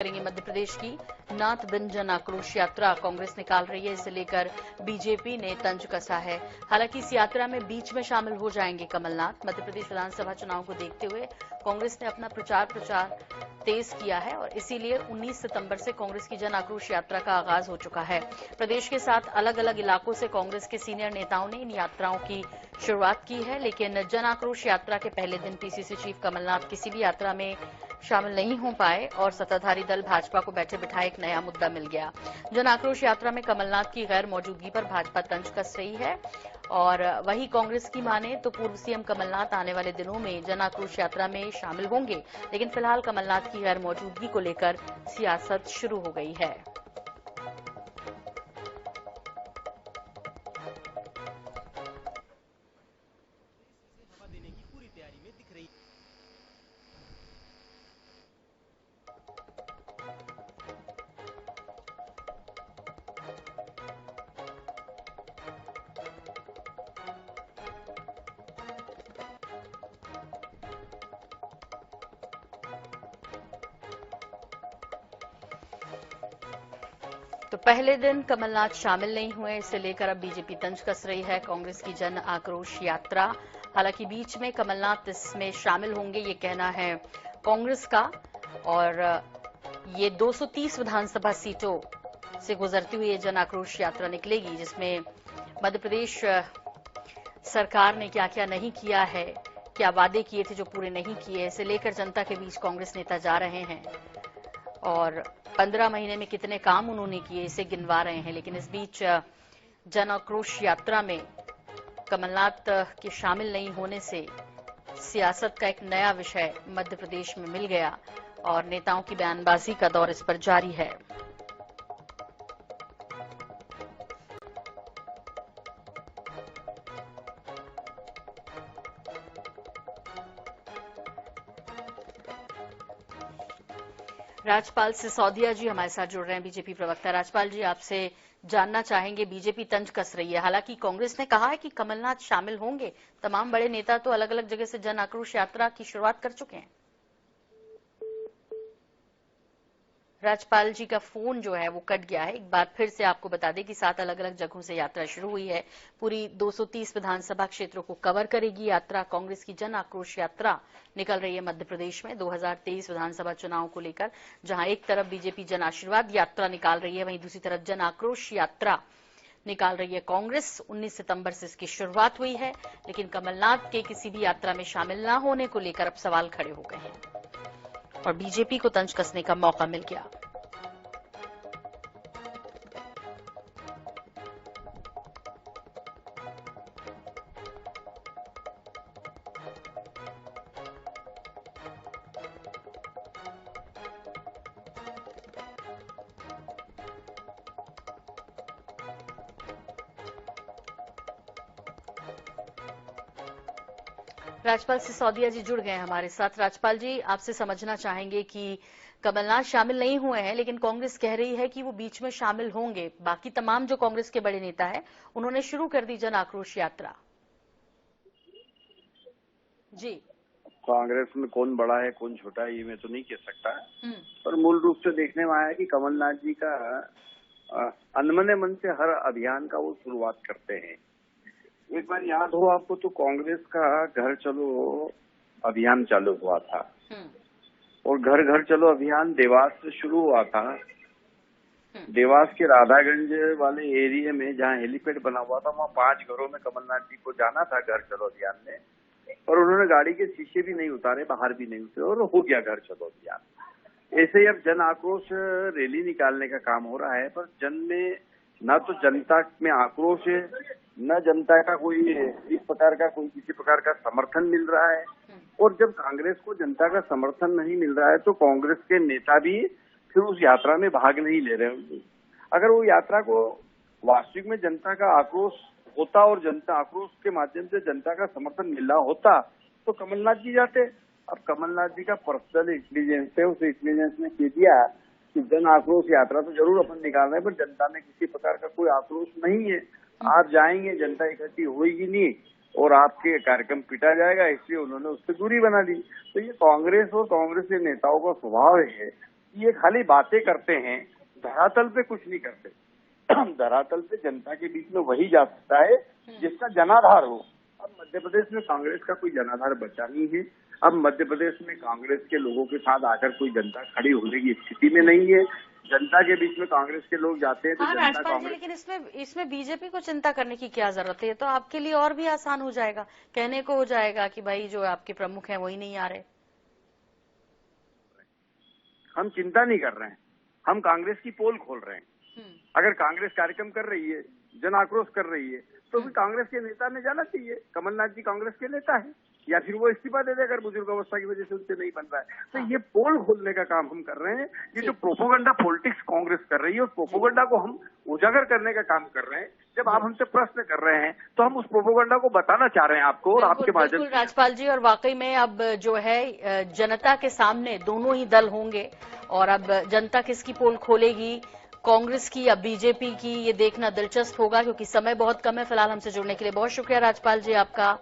करेंगे। मध्य प्रदेश की नाथ दिन जन आक्रोश यात्रा कांग्रेस निकाल रही है, इसे लेकर बीजेपी ने तंज कसा है। हालांकि इस यात्रा में बीच में शामिल हो जाएंगे कमलनाथ। मध्य प्रदेश विधानसभा चुनाव को देखते हुए कांग्रेस ने अपना प्रचार तेज किया है और इसीलिए 19 सितंबर से कांग्रेस की जन आक्रोश यात्रा का आगाज हो चुका है। प्रदेश के 7 अलग अलग इलाकों से कांग्रेस के सीनियर नेताओं ने इन यात्राओं की शुरुआत की है, लेकिन जन आक्रोश यात्रा के पहले दिन पीसीसी चीफ कमलनाथ किसी भी यात्रा में शामिल नहीं हो पाए और सत्ताधारी दल भाजपा को बैठे बिठाए एक नया मुद्दा मिल गया। जन आक्रोश यात्रा में कमलनाथ की गैर मौजूदगी पर भाजपा तंज कस रही है और वही कांग्रेस की माने तो पूर्व सीएम कमलनाथ आने वाले दिनों में जन आक्रोश यात्रा में शामिल होंगे, लेकिन फिलहाल कमलनाथ की गैर मौजूदगी को लेकर सियासत शुरू हो गई है। तो पहले दिन कमलनाथ शामिल नहीं हुए, इसे लेकर अब बीजेपी तंज कस रही है कांग्रेस की जन आक्रोश यात्रा। हालांकि बीच में कमलनाथ इसमें शामिल होंगे, ये कहना है कांग्रेस का। और ये 230 विधानसभा सीटों से गुजरती हुई जन आक्रोश यात्रा निकलेगी, जिसमें मध्य प्रदेश सरकार ने क्या क्या नहीं किया है, क्या वादे किए थे जो पूरे नहीं किए, इसे लेकर जनता के बीच कांग्रेस नेता जा रहे हैं और 15 महीने में कितने काम उन्होंने किए इसे गिनवा रहे हैं। लेकिन इस बीच जन आक्रोश यात्रा में कमलनाथ के शामिल नहीं होने से सियासत का एक नया विषय मध्य प्रदेश में मिल गया और नेताओं की बयानबाजी का दौर इस पर जारी है। राजपाल सिसोदिया जी हमारे साथ जुड़ रहे हैं, बीजेपी प्रवक्ता। राजपाल जी, आपसे जानना चाहेंगे, बीजेपी तंज कस रही है। हालांकि कांग्रेस ने कहा है कि कमलनाथ शामिल होंगे, तमाम बड़े नेता तो अलग अलग जगह से जन आक्रोश यात्रा की शुरुआत कर चुके हैं। राजपाल जी का फोन जो है वो कट गया है। एक बार फिर से आपको बता दें कि 7 अलग अलग जगहों से यात्रा शुरू हुई है। पूरी 230 विधानसभा क्षेत्रों को कवर करेगी यात्रा। कांग्रेस की जन आक्रोश यात्रा निकल रही है मध्य प्रदेश में 2023 विधानसभा चुनाव को लेकर, जहां एक तरफ बीजेपी जन आशीर्वाद यात्रा निकाल रही है, वहीं दूसरी तरफ जन आक्रोश यात्रा निकाल रही है कांग्रेस। 19 सितंबर से इसकी शुरुआत हुई है, लेकिन कमलनाथ के किसी भी यात्रा में शामिल न होने को लेकर अब सवाल खड़े हो गए हैं और बीजेपी को तंज कसने का मौका मिल गया। राजपाल सिसोदिया जी जुड़ गए हैं हमारे साथ। राजपाल जी, आपसे समझना चाहेंगे कि कमलनाथ शामिल नहीं हुए हैं, लेकिन कांग्रेस कह रही है कि वो बीच में शामिल होंगे। बाकी तमाम जो कांग्रेस के बड़े नेता हैं, उन्होंने शुरू कर दी जन आक्रोश यात्रा। जी, कांग्रेस में कौन बड़ा है कौन छोटा है ये मैं तो नहीं कह सकता, पर मूल रूप से देखने में आया कि कमलनाथ जी का अनमने मन से हर अभियान का वो शुरुआत करते हैं। एक बार याद हो आपको तो कांग्रेस का घर चलो अभियान चालू हुआ था और घर घर चलो अभियान देवास से शुरू हुआ था। देवास के राधागंज वाले एरिया में जहाँ हेलीपैड बना हुआ था, वहाँ 5 घरों में कमलनाथ जी को जाना था घर चलो अभियान में, और उन्होंने गाड़ी के शीशे भी नहीं उतारे, बाहर भी नहीं उतरे और हो गया घर चलो अभियान। ऐसे ही अब जन आक्रोश रैली निकालने का काम हो रहा है, पर जन में न तो जनता में आक्रोश है, न जनता का कोई इस प्रकार का कोई किसी प्रकार का समर्थन मिल रहा है। और जब कांग्रेस को जनता का समर्थन नहीं मिल रहा है तो कांग्रेस के नेता भी फिर उस यात्रा में भाग नहीं ले रहे होंगे। अगर वो यात्रा को वास्तविक में जनता का आक्रोश होता और जनता आक्रोश के माध्यम से जनता का समर्थन मिल रहा होता तो कमलनाथ जी जाते। अब कमलनाथ जी का पर्सनल इंटेलिजेंस है, उस इंटेलिजेंस ने कह दिया कि जन आक्रोश यात्रा तो जरूर अपन निकाल रहे हैं, पर जनता में किसी प्रकार का कोई आक्रोश नहीं है। आप जाएंगे, जनता इकट्ठी होगी नहीं और आपके कार्यक्रम पिटा जाएगा, इसलिए उन्होंने उससे दूरी बना ली। तो ये कांग्रेस और कांग्रेस के नेताओं का स्वभाव है कि ये खाली बातें करते हैं, धरातल पे कुछ नहीं करते। धरातल पे जनता के बीच में वही जा सकता है जिसका जनाधार हो। अब मध्य प्रदेश में कांग्रेस का कोई जनाधार बचा नहीं है। अब मध्य प्रदेश में कांग्रेस के लोगों के साथ आकर कोई जनता खड़ी होने की स्थिति में नहीं है। जनता के बीच में कांग्रेस के लोग जाते हैं तो जनता राजपाल जी, लेकिन इसमें बीजेपी को चिंता करने की क्या जरूरत है? ये तो आपके लिए और भी आसान हो जाएगा, कहने को हो जाएगा कि भाई जो आपके प्रमुख हैं वही नहीं आ रहे। हम चिंता नहीं कर रहे हैं, हम कांग्रेस की पोल खोल रहे हैं। अगर कांग्रेस कार्यक्रम कर रही है, जन आक्रोश कर रही है, तो फिर कांग्रेस के नेता ने जाना चाहिए। कमलनाथ जी कांग्रेस के नेता है, या फिर वो इस्तीफा दे देगा, बुजुर्ग अवस्था की वजह से उनसे नहीं बन रहा है। तो ये पोल खोलने का काम हम कर रहे हैं। ये जो प्रोपोगंडा पॉलिटिक्स कांग्रेस कर रही है, उस प्रोपोगंडा को हम उजागर करने का काम कर रहे हैं। जब आप हमसे प्रश्न कर रहे हैं तो हम उस प्रोपोगंडा को बताना चाह रहे हैं आपको और आपके माध्यम से। राजपाल जी, और वाकई में अब जो है जनता के सामने दोनों ही दल होंगे और अब जनता किसकी पोल खोलेगी, कांग्रेस की या बीजेपी की, ये देखना दिलचस्प होगा, क्योंकि समय बहुत कम है। फिलहाल हमसे जुड़ने के लिए बहुत शुक्रिया राजपाल जी आपका।